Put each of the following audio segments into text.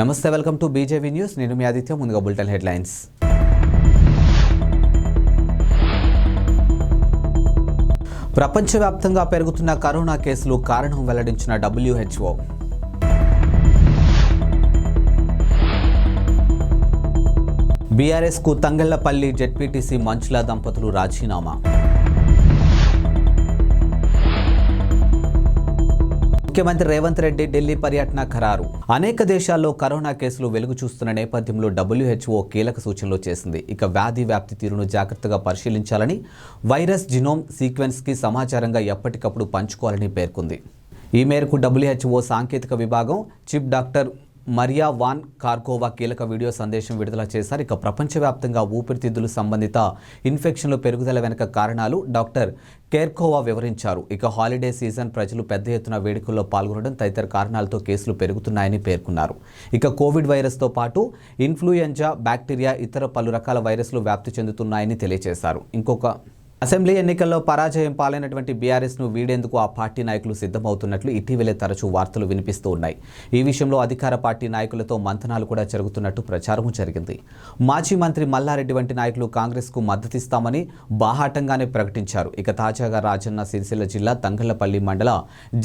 నమస్తే, welcome to బీజేవీ news. నేను మీ ఆదిత్య. ముందుగా బులెటిన్ హెడ్లైన్స్. ప్రపంచవ్యాప్తంగా పెరుగుతున్న కరోనా కేసులు కారణం వెల్లడించిన WHO. బీఆర్ఎస్కు తంగళ్లపల్లి జెడ్పీటీసీ మంచుల దంపతులు రాజీనామా. ముఖ్యమంత్రి రేవంత్ రెడ్డి ఢిల్లీ పర్యటన ఖరారు. అనేక దేశాల్లో కరోనా కేసులు వెలుగు చూస్తున్న నేపథ్యంలో WHO కీలక సూచనలు చేసింది. ఇక వ్యాధి వ్యాప్తి తీరును జాగ్రత్తగా పరిశీలించాలని, వైరస్ జినోమ్ సీక్వెన్స్కి సమాచారంగా ఎప్పటికప్పుడు పంచుకోవాలని పేర్కొంది. ఈ మేరకు WHO సాంకేతిక విభాగం చీఫ్ డాక్టర్ మరియా వాన్ కార్కోవా కీలక వీడియో సందేశం విడుదల చేశారు. ఇక ప్రపంచవ్యాప్తంగా ఊపిరితిత్తులు సంబంధిత ఇన్ఫెక్షన్ల పెరుగుదల వెనుక కారణాలు డాక్టర్ కేర్కోవా వివరించారు. ఇక హాలిడే సీజన్, ప్రజలు పెద్ద ఎత్తున వేడుకల్లో పాల్గొనడం తదితర కారణాలతో కేసులు పెరుగుతున్నాయని పేర్కొన్నారు. ఇక కోవిడ్ వైరస్తో పాటు ఇన్ఫ్లుయెంజా, బ్యాక్టీరియా, ఇతర పలు రకాల వైరస్లు వ్యాప్తి చెందుతున్నాయని తెలియజేశారు. అసెంబ్లీ ఎన్నికల్లో పరాజయం పాలైనటువంటి బీఆర్ఎస్ను వీడేందుకు ఆ పార్టీ నాయకులు సిద్ధమవుతున్నట్లు ఇటీవలే తరచూ వార్తలు వినిపిస్తూ ఉన్నాయి. ఈ విషయంలో అధికార పార్టీ నాయకులతో మంతనాలు కూడా జరుగుతున్నట్టు ప్రచారం జరిగింది. మాజీ మంత్రి మల్లారెడ్డి వంటి నాయకులు కాంగ్రెస్కు మద్దతిస్తామని బాహాటంగానే ప్రకటించారు. ఇక తాజాగా రాజన్న సిరిసిల్ల జిల్లా తంగళ్లపల్లి మండల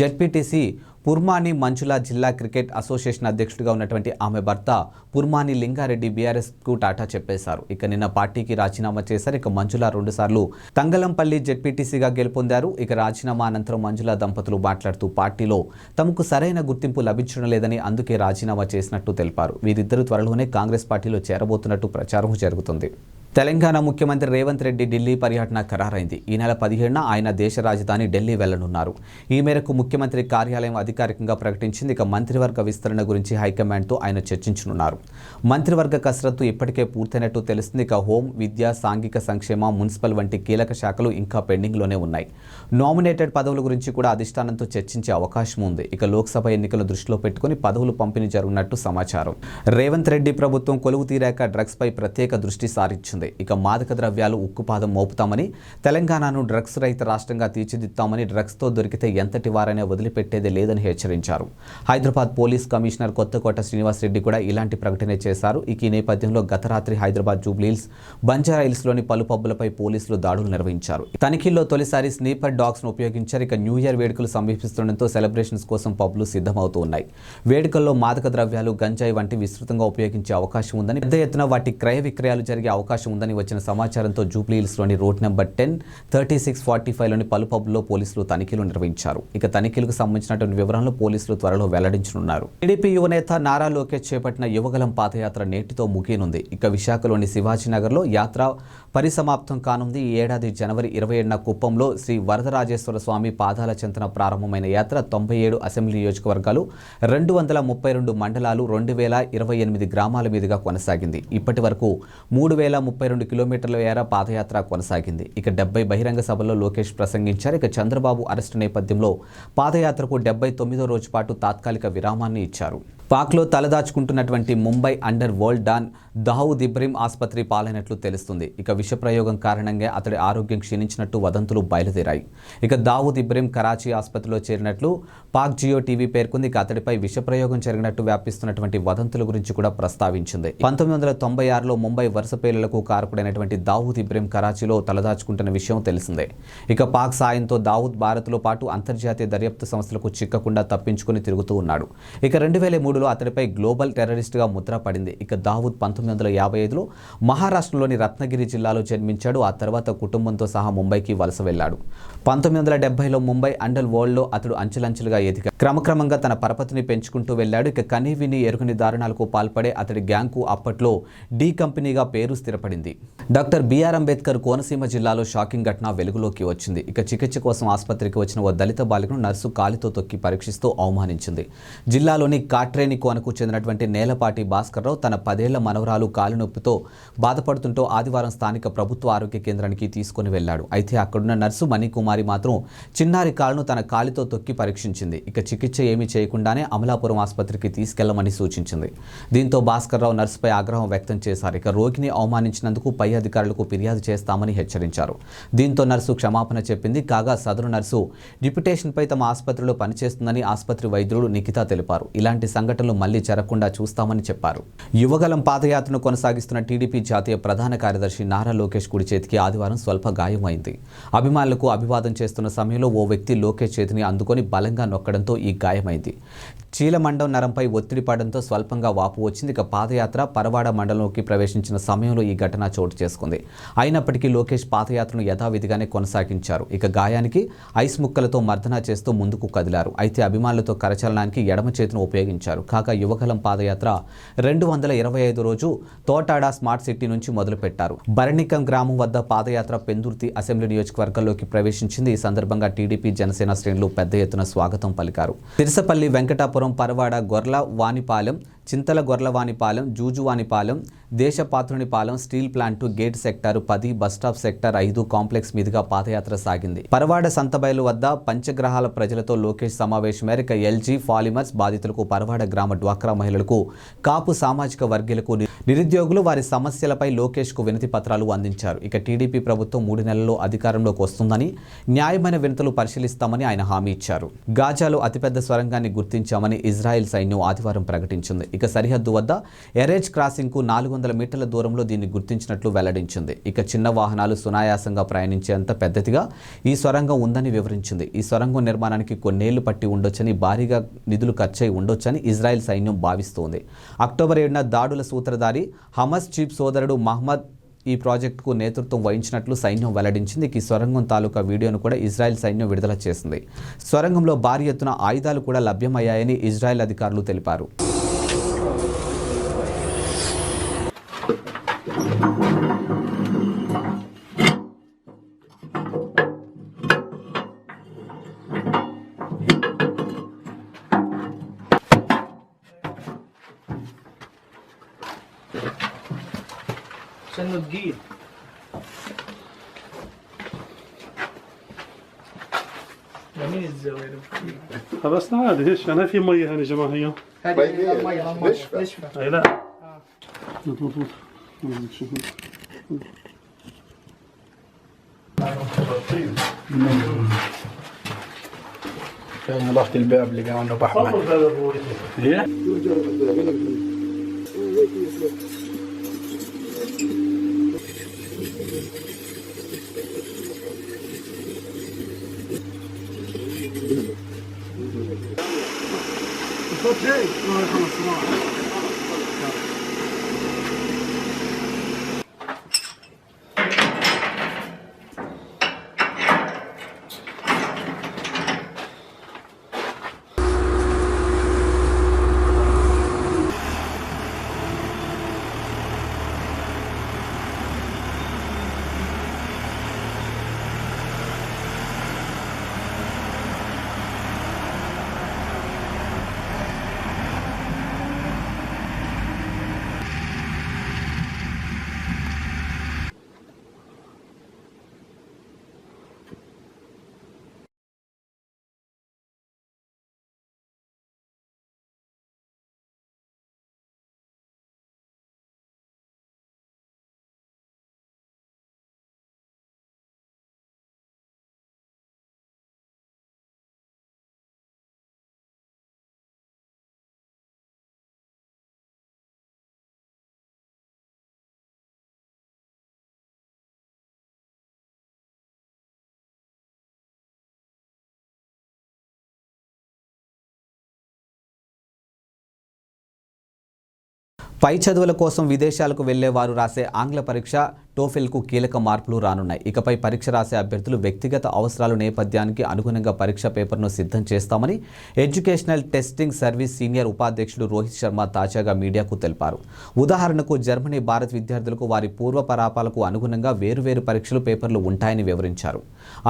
జెడ్పీటీసీ పుర్మాని మంచుల జిల్లా క్రికెట్ అసోసియేషన్ అధ్యక్షుడిగా ఉన్నటువంటి ఆమె భర్త పుర్మాని లింగారెడ్డి బీఆర్ఎస్కు టాటా చెప్పేశారు. ఇక నిన్న పార్టీకి రాజీనామా చేశారు. ఇక మంజుల 2 సార్లు తంగలంపల్లి జెడ్పీటీసీగా గెలుపొందారు. ఇక రాజీనామా అనంతరం మంజుల దంపతులు మాట్లాడుతూ పార్టీలో తమకు సరైన గుర్తింపు లభించడం లేదని, అందుకే రాజీనామా చేసినట్టు తెలిపారు. వీరిద్దరూ త్వరలోనే కాంగ్రెస్ పార్టీలో చేరబోతున్నట్టు ప్రచారం జరుగుతుంది. తెలంగాణ ముఖ్యమంత్రి రేవంత్ రెడ్డి ఢిల్లీ పర్యటన ఖరారైంది. ఈ నెల 17న ఆయన దేశ రాజధాని ఢిల్లీ వెళ్లనున్నారు. ఈ మేరకు ముఖ్యమంత్రి కార్యాలయం అధికారికంగా ప్రకటించింది. ఇక మంత్రివర్గ విస్తరణ గురించి హైకమాండ్తో ఆయన చర్చించనున్నారు. మంత్రివర్గ కసరత్తు ఇప్పటికే పూర్తయినట్టు తెలుస్తుంది. ఇక హోం, విద్య, సాంఘిక సంక్షేమ, మున్సిపల్ వంటి కీలక శాఖలు ఇంకా పెండింగ్లోనే ఉన్నాయి. నామినేటెడ్ పదవుల గురించి కూడా అధిష్టానంతో చర్చించే అవకాశం ఉంది. ఇక లోక్సభ ఎన్నికలు దృష్టిలో పెట్టుకుని పదవులు పంపిణీ జరుగుతున్నట్టు సమాచారం. రేవంత్ రెడ్డి ప్రభుత్వం కొలువు తీరాక డ్రగ్స్ పై ప్రత్యేక దృష్టి సారించింది. ఇక మాదక ద్రవ్యాలు ఉక్కుపాదం మోపుతామని, తెలంగాణను డ్రగ్స్ రహిత రాష్ట్రంగా తీర్చిదిద్దామని, డ్రగ్స్తో దొరికితే ఎంతటి వారైనా వదిలిపెట్టేదే లేదని హెచ్చరించారు. హైదరాబాద్ పోలీస్ కమిషనర్ కొత్తకోట శ్రీనివాస్ రెడ్డి కూడా ఇలాంటి ప్రకటన చేశారు. ఈ నేపథ్యంలో గత రాత్రి హైదరాబాద్ జూబ్లీహిల్స్, బంజారాహిల్స్లోని పలు పబ్బులపై పోలీసులు దాడులు నిర్వహించారు. తనిఖీల్లో తొలిసారి స్నీపర్ డాగ్స్ను ఉపయోగించారు. ఇక న్యూ ఇయర్ వేడుకలు సమీపిస్తుండటంతో సెలబ్రేషన్స్ కోసం పబ్లు సిద్ధమవుతూ ఉన్నాయి. వేడుకల్లో మాదక ద్రవ్యాలు, గంజాయి వంటి విస్తృతంగా ఉపయోగించే అవకాశం ఉందని, పెద్ద ఎత్తున వాటి క్రయ విక్రయాలు జరిగే అవకాశం ఉందని వచ్చిన సమాచారంతో జూబ్లీహిల్స్లోని రోడ్ నెంబర్ 10, 36, 45లోని పలు పబ్లో పోలీసులు తనిఖీలు నిర్వహించారు. ఇక తనిఖీలకు సంబంధించినటువంటి వివరాలను పోలీసులు త్వరలో వెల్లడించనున్నారు. టీడీపీ యువనేత నారా లోకేష్ చేపట్టిన యువగలం పాదయాత్ర నేటితో ముగియనుంది. ఇక విశాఖలోని శివాజీనగర్లో యాత్ర పరిసమాప్తం కానుంది. ఈ ఏడాది జనవరి 27న కుప్పంలో శ్రీ వరదరాజేశ్వర స్వామి పాదాల చెంతన ప్రారంభమైన యాత్ర 97 అసెంబ్లీ నియోజకవర్గాలు, 232 మండలాలు, 2028 గ్రామాల మీదుగా కొనసాగింది. ఇప్పటి వరకు 3032 కిలోమీటర్ల మేర పాదయాత్ర కొనసాగింది. ఇక 70 బహిరంగ సభల్లో లోకేష్ ప్రసంగించారు. ఇక చంద్రబాబు అరెస్టు నేపథ్యంలో పాదయాత్రకు 79వ రోజు పాటు తాత్కాలిక విరామాన్ని ఇచ్చారు. పాక్లో తలదాచుకుంటున్నటువంటి Mumbai underworld don Dawood Ibrahim ఆసుపత్రి పాలైనట్లు తెలుస్తుంది. ఇక విషప్రయోగం కారణంగా అతడి ఆరోగ్యం క్షీణించినట్టు వదంతులు బయలుదేరాయి. ఇక దావూద్ ఇబ్రహీం కరాచీ ఆసుపత్రిలో చేరినట్లు పాక్ జియో టీవీ పేర్కొంది. ఇక అతడిపై విషప్రయోగం జరిగినట్టు వ్యాపిస్తున్నటువంటి వదంతుల గురించి కూడా ప్రస్తావించింది. 1996లో ముంబై వరుస పేలులకు కారకుడైనటువంటి దావూద్ ఇబ్రహీం కరాచీలో తలదాచుకుంటున్న విషయం తెలిసిందే. ఇక పాక్ సాయంతో దావూద్ భారత్లో పాటు అంతర్జాతీయ దర్యాప్తు సంస్థలకు చిక్కకుండా తప్పించుకుని తిరుగుతూ ఉన్నాడు. ఇక 2003లో అతడిపై గ్లోబల్ టెర్రరిస్ట్గా ముద్ర పడింది. ఇక దావూద్ 1955లో మహారాష్ట్రలోని రత్నగిరి జిల్లాలో జన్మించాడు. ఆ తర్వాత కుటుంబంతో సహా ముంబైకి వలస వెళ్లాడు. 1970లో ముంబై అండర్ వరల్డ్లో అతడు అంచెలంచెలుగా ఎదిగాడు. క్రమక్రమంగా తన పరపతిని పెంచుకుంటూ వెళ్లాడు. ఇక కనీవిని ఎరుగని దారుణాలకు పాల్పడే అతడి గ్యాంగ్కు అప్పట్లో డి కంపెనీగా పేరు స్థిరపడింది. డాక్టర్ బిఆర్ అంబేద్కర్ కోనసీమ జిల్లాలో షాకింగ్ ఘటన వెలుగులోకి వచ్చింది. ఇక చికిత్స కోసం ఆసుపత్రికి వచ్చిన ఓ దళిత బాలికను నర్సు కాలితో తొక్కి పరీక్షిస్తూ అవమానించింది. జిల్లాలోని కాట్రేని కోనకు చెందినటువంటి నేలపాటి భాస్కర్రావు తన 10 ఏళ్ల మనవరాలు కాలు నొప్పితో బాధపడుతుంటూ ఆదివారం స్థానిక ప్రభుత్వ ఆరోగ్య కేంద్రానికి తీసుకుని వెళ్లాడు. అయితే అక్కడున్న నర్సు మణికుమారి మాత్రం చిన్నారి కాలును తన కాలితో తొక్కి పరీక్షించింది. ఇక చికిత్స ఏమీ చేయకుండానే అమలాపురం ఆసుపత్రికి తీసుకెళ్లమని సూచించింది. దీంతో భాస్కర్రావు నర్సుపై ఆగ్రహం వ్యక్తం చేశారు. ఇక రోగిని అవమానించినందుకు పై అధికారులకు ఫిర్యాదు చేస్తామని హెచ్చరించారు. దీంతో నర్సు క్షమాపణ చెప్పింది. కాగా సదరు నర్సు డిప్యుటేషన్పై తమ ఆసుపత్రిలో పనిచేస్తుందని ఆసుపత్రి వైద్యుడు నిఖిత తెలిపారు. ఇలాంటి సంఘటన సంఘటనలు మళ్లీ జరగకుండా చూస్తామని చెప్పారు. యువగలం పాదయాత్రను కొనసాగిస్తున్న టీడీపీ జాతీయ ప్రధాన కార్యదర్శి నారా లోకేష్ కుడి చేతికి ఆదివారం స్వల్ప గాయమైంది. అభిమానులకు అభివాదం చేస్తున్న సమయంలో ఓ వ్యక్తి లోకేష్ చేతిని అందుకొని బలంగా నొక్కడంతో ఈ గాయమైంది. చీలమండం నరంపై ఒత్తిడి పడడంతో స్వల్పంగా వాపు వచ్చింది. ఇక పాదయాత్ర పరవాడ మండలంలోకి ప్రవేశించిన సమయంలో ఈ ఘటన చోటు చేసుకుంది. అయినప్పటికీ లోకేష్ పాదయాత్రను యథావిధిగానే కొనసాగించారు. ఇక గాయానికి ఐస్ ముక్కలతో మర్దనా చేస్తూ ముందుకు కదిలారు. అయితే అభిమానులతో కరచలనానికి ఎడమ చేతిని ఉపయోగించారు. కాగా యువగలం పాదయాత్ర 225 రోజు తోటాడ స్మార్ట్ సిటీ నుంచి మొదలుపెట్టారు. బరణికం గ్రామం వద్ద పాదయాత్ర పెందుర్తి అసెంబ్లీ నియోజకవర్గంలోకి ప్రవేశించింది. ఈ సందర్భంగా టీడీపీ జనసేన శ్రేణులు పెద్ద ఎత్తున స్వాగతం పలికారు. Tirusapalli Venkatapuram Parawada Gorlavanipalem Chintala Gorlavanipalem Jujuvanipalem Desapatrunipalem steel plant gate sector 10 bus stop sector 5 complex మీదుగా పాదయాత్ర సాగింది. పరవాడ సంతబయలు వద్ద పంచగ్రహాల ప్రజలతో లోకేష్ సమావేశం మేరకు ఎల్జీ పాలిమర్స్ బాధితులకు పరవాడ గ్రామ డ్వాక్రా మహిళలకు కాపు సామాజిక వర్గీయులకు నిరుద్యోగులు వారి సమస్యలపై లోకేష్ కు వినతి పత్రాలు అందించారు. ఇక టీడీపీ ప్రభుత్వం 3 నెలల్లో అధికారంలోకి వస్తుందని న్యాయమైన వినతులు పరిశీలిస్తామని ఆయన హామీ ఇచ్చారు. గాజాలో అతిపెద్ద స్వరంగాన్ని గుర్తించామని ఇజ్రాయెల్ సైన్యం ఆదివారం ప్రకటించింది. ఇక సరిహద్దు వద్ద ఎరేజ్ క్రాసింగ్ కు 400 మీటర్ల దూరంలో దీన్ని గుర్తించినట్లు వెల్లడించింది. ఇక చిన్న వాహనాలు సునాయాసంగా ప్రయాణించేంత పెద్దదిగా ఈ సొరంగం ఉందని వివరించింది. ఈ సొరంగం నిర్మాణానికి కొన్నేళ్లు పట్టి ఉండొచ్చని, భారీగా నిధులు ఖర్చయి ఉండొచ్చని ఇజ్రాయెల్ సైన్యం భావిస్తోంది. అక్టోబర్ 7న దాడుల సూత్రధారి హమస్ చీఫ్ సోదరుడు మహ్మద్ ఈ ప్రాజెక్టుకు నేతృత్వం వహించినట్లు సైన్యం వెల్లడించింది. ఈ సొరంగం తాలూకా వీడియోను కూడా ఇజ్రాయెల్ సైన్యం విడుదల చేసింది. సొరంగంలో భారీ ఎత్తున ఆయుధాలు కూడా లభ్యమయ్యాయని ఇజ్రాయెల్ అధికారులు తెలిపారు. عشان تجيب جميل الزوايا خلصنا عادي ايش انا في ميه هنا يا جماعه هي هذه الميه نشفه اي لا كان ضغط الباب اللي قام انه بحر ايه పై చదువుల కోసం విదేశాలకు వెళ్లే వారు రాసే ఆంగ్ల పరీక్ష టోఫెల్కు కీలక మార్పులు రానున్నాయి. ఇకపై పరీక్ష రాసే అభ్యర్థులు వ్యక్తిగత అవసరాల నేపథ్యానికి అనుగుణంగా పరీక్ష పేపర్ను సిద్ధం చేస్తామని ఎడ్యుకేషనల్ టెస్టింగ్ సర్వీస్ సీనియర్ ఉపాధ్యక్షుడు రోహిత్ శర్మ తాజాగా మీడియాకు తెలిపారు. ఉదాహరణకు జర్మనీ భారత్ విద్యార్థులకు వారి పూర్వపరాపాలకు అనుగుణంగా వేరువేరు పరీక్షలు పేపర్లు ఉంటాయని వివరించారు.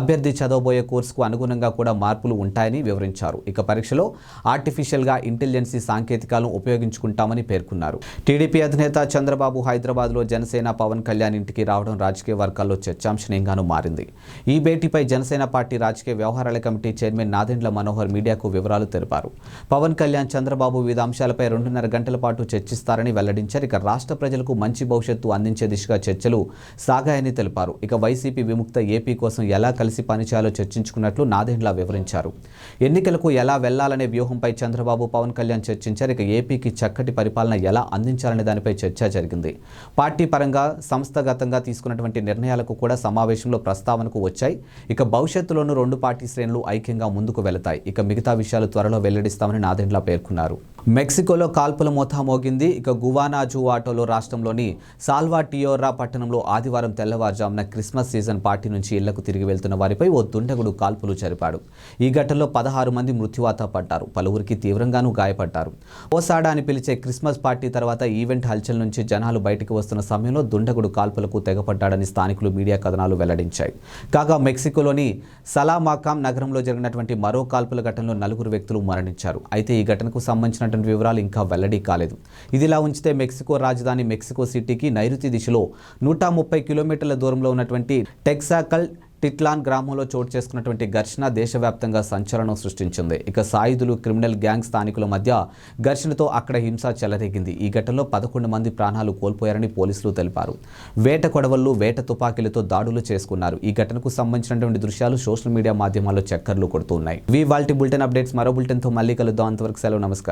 అభ్యర్థి చదవబోయే కోర్సుకు అనుగుణంగా కూడా మార్పులు ఉంటాయని వివరించారు. ఇక పరీక్షలో ఆర్టిఫిషియల్గా ఇంటెలిజెన్సీ సాంకేతికాలను ఉపయోగించుకుంటామని పేర్కొన్నారు. టీడీపీ అధినేత చంద్రబాబు హైదరాబాద్లో జనసేన పవన్ కళ్యాణ్ ఇంటికి ఇంటికి రావడం రాజకీయ వర్గాల్లో చర్చాంశనీయంగానూ మారింది. ఈ భేటీపై జనసేన పార్టీ రాజకీయ వ్యవహారాల కమిటీ చైర్మన్ నాదెండ్ల మనోహర్ మీడియాకు వివరాలు తెలిపారు. పవన్ కళ్యాణ్, చంద్రబాబు వివిధ అంశాలపై 2.5 గంటల పాటు చర్చిస్తారని వెల్లడించారు. ఇక రాష్ట్ర ప్రజలకు మంచి భవిష్యత్తు అందించే దిశగా చర్చలు సాగాయని తెలిపారు. ఇక వైసీపీ విముక్త ఏపీ కోసం ఎలా కలిసి పనిచేయాలో చర్చించుకున్నట్లు నాదెండ్ల వివరించారు. ఎన్నికలకు ఎలా వెళ్లాలనే వ్యూహంపై చంద్రబాబు, పవన్ కళ్యాణ్ చర్చించారు. ఇక ఏపీకి చక్కటి పరిపాలన ఎలా అందించాలనే దానిపై చర్చ జరిగింది. పార్టీ పరంగా సంస్థాగతంగా తీసుకున్నటువంటి నిర్ణయాలకు కూడా సమావేశంలో ప్రస్తావనకు వచ్చాయి. ఇక భవిష్యత్తులోనూ 2 పార్టీ శ్రేణులు ఐక్యంగా ముందుకు వెళతాయి. ఇక మిగతా విషయాలు త్వరలో వెల్లడిస్తామని నాదెండ్ల పేర్కొన్నారు. మెక్సికోలో కాల్పుల మోతా మోగింది. ఇక గువానాజువాటోలో రాష్ట్రంలోని సాల్వాటియోరా పట్టణంలో ఆదివారం తెల్లవారుజామున క్రిస్మస్ సీజన్ పార్టీ నుంచి ఇళ్లకు తిరిగి వెళ్తున్న వారిపై ఓ దుండగుడు కాల్పులు జరిపాడు. ఈ ఘటనలో 16 మంది మృత్యువాత పడ్డారు. పలువురికి తీవ్రంగానూ గాయపడ్డారు. ఓసాడా అని పిలిచే క్రిస్మస్ పార్టీ తర్వాత ఈవెంట్ హల్చల్ నుంచి జనాలు బయటకు వస్తున్న సమయంలో దుండగుడు కాల్పులకు తెగపడ్డాడని స్థానికులు మీడియా కథనాలు వెల్లడించాయి. కాగా మెక్సికోలోని సలామాకాం నగరంలో జరిగినటువంటి మరో కాల్పుల ఘటనలో 4 వ్యక్తులు మరణించారు. అయితే ఈ ఘటనకు సంబంధించినటువంటి వివరాలు ఇంకా వెల్లడి కాలేదు. ఇదిలా ఉంచితే మెక్సికో రాజధాని మెక్సికో సిటీకి నైరుతి దిశలో 130 కిలోమీటర్ల దూరంలో ఉన్నటువంటి టెక్సాకల్ టిట్లాన్ గ్రామంలో చోటు చేసుకున్నటువంటి ఘర్షణ దేశవ్యాప్తంగా సంచలనం సృష్టించింది. ఇక సాయుధులు, క్రిమినల్ గ్యాంగ్ స్థానికుల మధ్య ఘర్షణతో అక్కడ హింస చెలరేగింది. ఈ ఘటనలో 11 మంది ప్రాణాలు కోల్పోయారని పోలీసులు తెలిపారు. వేట కొడవళ్లు, వేట తుపాకీలతో దాడులు చేసుకున్నారు. ఈ ఘటనకు సంబంధించినటువంటి దృశ్యాలు సోషల్ మీడియా మాధ్యమాల్లో చక్కర్లు కొడుతున్నాయి. ఇవాల్టి బులెటిన్ అప్డేట్స్. మరో బులెటిన్తో మళ్ళీ కలుద్దాం. అంతవరకు సెలవు. నమస్కారం.